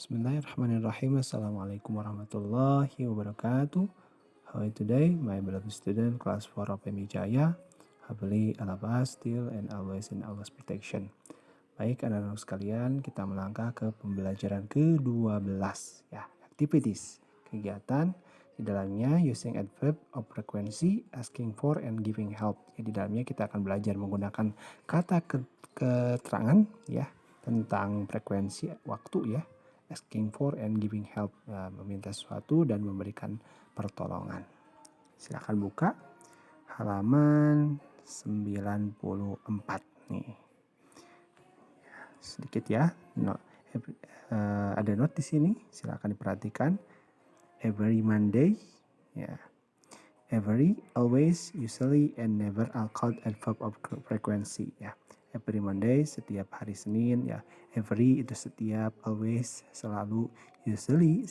Bismillahirrahmanirrahim. Assalamualaikum warahmatullahi wabarakatuh. How are you today, my beloved student, class 4 of Jaya? Happily, Allah still and always in Allah's protection. Baik, anak-anak sekalian, kita melangkah ke pembelajaran ke-12 ya, activities, kegiatan di dalamnya using adverb of frequency, asking for and giving help. Ya, di dalamnya kita akan belajar menggunakan kata keterangan ya tentang frekuensi waktu ya, asking for and giving help, meminta sesuatu dan memberikan pertolongan. Silakan buka halaman 94 nih. Sedikit ya, ada note di sini, silakan diperhatikan. Every Monday, ya. Every, always, usually, and never are called adverb of frequency, ya. Every Monday, setiap hari Senin, ya. Every itu setiap, always, selalu, usually,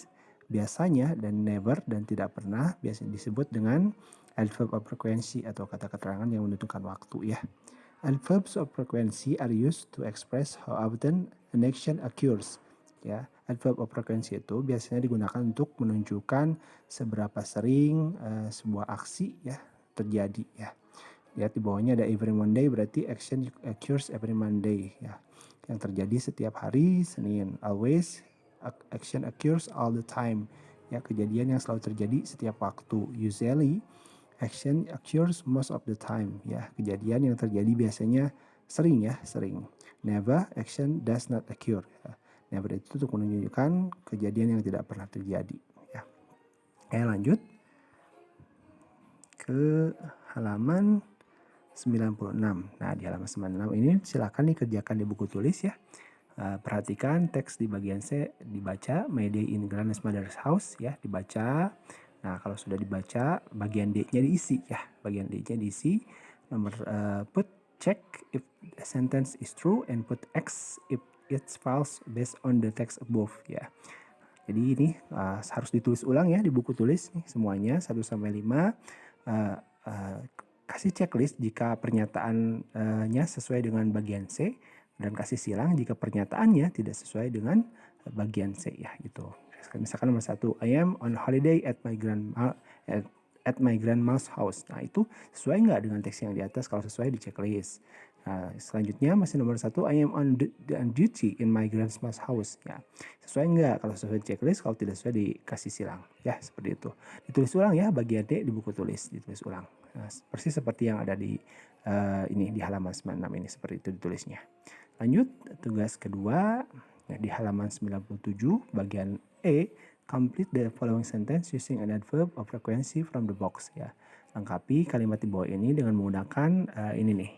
biasanya, dan never, dan tidak pernah, biasanya disebut dengan adverb of frequency atau kata keterangan yang menentukan waktu, ya. Adverbs of frequency are used to express how often an action occurs. Ya, adverb of frequency itu biasanya digunakan untuk menunjukkan seberapa sering sebuah aksi ya terjadi ya. Lihat di bawahnya ada every Monday, berarti action occurs every Monday ya. Yang terjadi setiap hari Senin. Always, action occurs all the time. Ya, kejadian yang selalu terjadi setiap waktu. Usually, action occurs most of the time ya, kejadian yang terjadi biasanya sering ya, sering. Never, action does not occur ya. Never itu untuk menunjukkan kejadian yang tidak pernah terjadi ya. Oke, lanjut ke halaman 96. Nah, di halaman 96 ini silakan dikerjakan di buku tulis ya. Perhatikan teks di bagian C dibaca, My Day in Grandmother's House ya, dibaca. Nah, kalau sudah dibaca, bagian D-nya diisi ya. Bagian D-nya diisi. Nomor put check if the sentence is true and put X if it's false based on the text above ya. Jadi ini harus ditulis ulang ya di buku tulis nih semuanya 1 sampai 5. Kasih checklist jika pernyataannya sesuai dengan bagian C dan kasih silang jika pernyataannya tidak sesuai dengan bagian C ya gitu. Misalkan nomor 1, I am on holiday at my grandma's house. Nah, itu sesuai nggak dengan teks yang di atas? Kalau sesuai di checklist. Nah, selanjutnya masih nomor 1, I am on duty in my grandma's house. Ya, sesuai nggak? Kalau sesuai di checklist, kalau tidak sesuai dikasih silang. Ya, seperti itu. Ditulis ulang ya bagian D di buku tulis, ditulis ulang. Nah, persis seperti yang ada di ini di halaman 96 ini, seperti itu ditulisnya. Lanjut, tugas kedua ya, di halaman 97 bagian E, complete the following sentence using an adverb of frequency from the box ya. Lengkapi kalimat di bawah ini dengan menggunakan ini nih.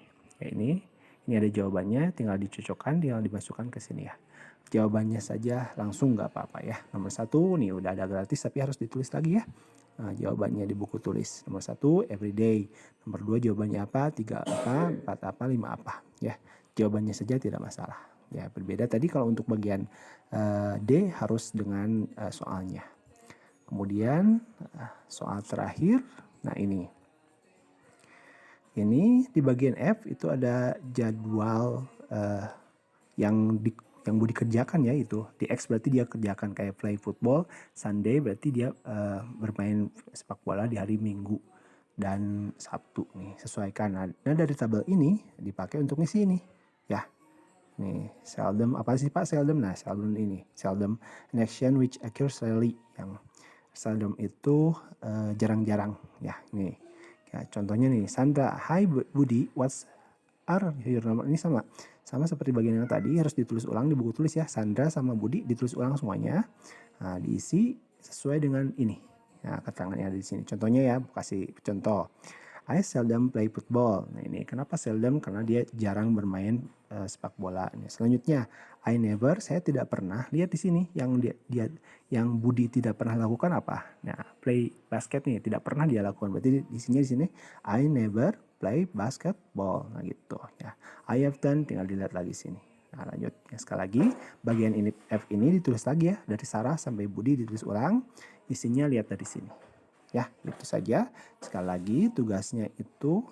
Ya, ini ada jawabannya, tinggal dicocokkan, tinggal dimasukkan ke sini ya. Jawabannya saja langsung nggak apa-apa ya. Nomor 1 nih udah ada gratis tapi harus ditulis lagi ya. Nah, jawabannya di buku tulis. Nomor 1 everyday. Nomor 2 jawabannya apa, 3 apa, 4 apa, 5 apa ya. Jawabannya saja tidak masalah. Ya, berbeda tadi kalau untuk bagian D harus dengan soalnya. Kemudian soal terakhir, nah ini di bagian F itu ada jadwal yang Budi kerjakan ya, itu di X berarti dia kerjakan kayak play football, Sunday berarti dia bermain sepak bola di hari Minggu dan Sabtu nih, sesuaikan. Nah, dari tabel ini dipakai untuk ngisi ini ya. Nih, seldom apa sih Pak seldom? Nah, seldom ini, seldom an action which occurs rarely. Yang seldom itu jarang-jarang ya. Nih, ya, contohnya nih, Sandra, hi Budi, what's are your number? Ini sama seperti bagian yang tadi, harus ditulis ulang di buku tulis ya. Sandra sama Budi ditulis ulang semuanya. Nah, diisi sesuai dengan ini. Nah, keterangan yang ada di sini. Contohnya ya, kasih contoh. I seldom play football. Nah, ini kenapa seldom? Karena dia jarang bermain sepak bola. Ini selanjutnya, I never, saya tidak pernah. Lihat di sini yang yang Budi tidak pernah lakukan apa? Nah, play basket nih tidak pernah dia lakukan. Berarti di sini I never play basketball. Nah, gitu ya. I have done, tinggal dilihat lagi sini. Nah, lanjut ya, sekali lagi bagian ini F ini ditulis lagi ya, dari Sarah sampai Budi ditulis ulang. Isinya lihat dari sini. Ya, itu saja. Sekali lagi tugasnya itu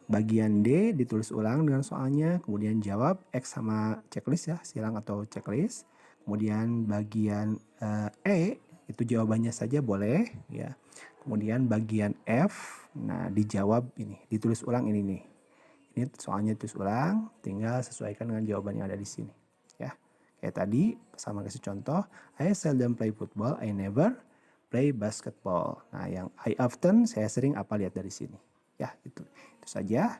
Bagian D ditulis ulang dengan soalnya, kemudian jawab X sama checklist ya, silang atau checklist. Kemudian bagian E itu jawabannya saja boleh ya. Kemudian bagian F, nah dijawab ini, ditulis ulang ini nih. Ini soalnya ditulis ulang, tinggal sesuaikan dengan jawaban yang ada di sini ya. Kayak tadi sama kasih contoh, I seldom play football, I never play basketball. Nah, yang I often saya sering apa lihat dari sini. Ya, itu saja.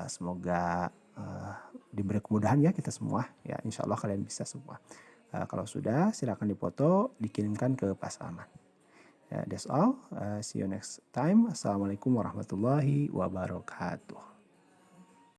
Semoga diberi kemudahan ya kita semua. Ya, insya Allah kalian bisa semua. Kalau sudah, silakan dipoto, dikirimkan ke Pas Aman. That's all. See you next time. Assalamualaikum warahmatullahi wabarakatuh.